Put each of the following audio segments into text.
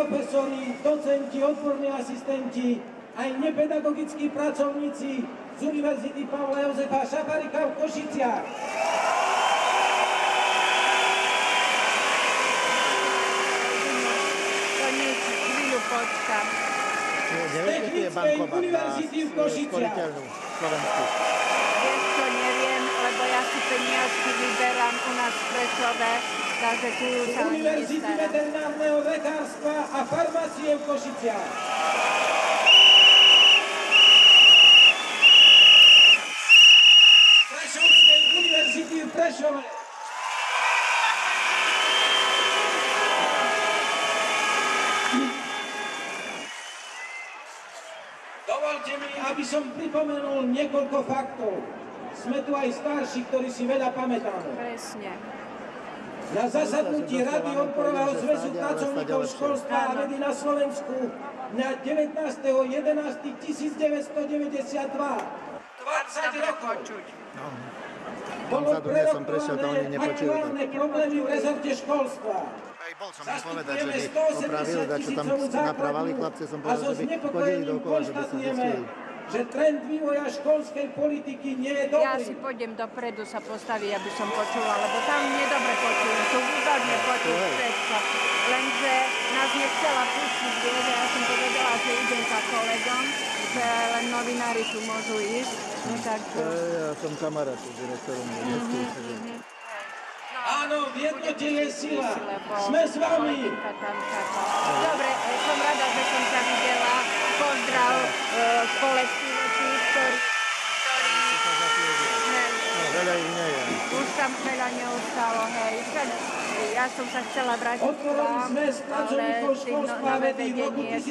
profesori, docenti, odborní asistenti, aj nepedagogickí pracovníci z Univerzity Pavla Jozefa Šafarika v Košiciach. Z Technickej univerzity v Košiciach. Vieš čo, neviem, lebo ja si peniazky vyberám u nás v Prešove, takže tu Z sa ani Univerzity nestaram. veterinárneho lekárstva a farmácie v Košiciach. Prešovskej univerzity v Prešove. Dovolte mi, aby som pripomenul niekoľko faktov. Sme tu aj starší, ktorí si veľa pamätáme. Presne. Na zasadnutí Rady odborového zväzu pracovníkov školstva a vedy na Slovensku na 19.11.1992, 20 rokov, bolo prerokované aktuálne problémy v rezorte školstva. Aj bol som im povedať, že by opravil, čo tam napravali chlapci, som A povedal, so že by chodili znepokojením dookola, že by sa konštatujeme, zistili. že trend vývoja školskej politiky nie je Ja dobrý. si pôjdem dopredu sa postaviť, aby som počula, lebo tam nedobre počujem, tu výborne počuť všetko. Lenže nás nechcela pustiť, vieš, ja som povedala, že idem za kolegom, že len novinári tu môžu ísť, no tak... Ja som kamarát s direktorom. Áno, v jednote je sila. Sme s vami. Dobre, som rada, že som ťa videla. Pozdrav kolektívu tých, ktorí... Veľa ich nie je. Už tam veľa neostalo, hej. Ja som sa chcela vrátiť k Otvorili vám, sme s pracovníkov školstva nové vedy v roku vedenie, takú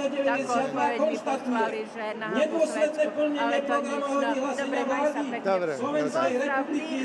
1992 odpoveď mi konštatuje poslali, že na nedôsledné plnenie ale to nič, programového dobre, vyhlásenia maj sa vlády pekne. Dobre, Slovenskej Pozdrav, republiky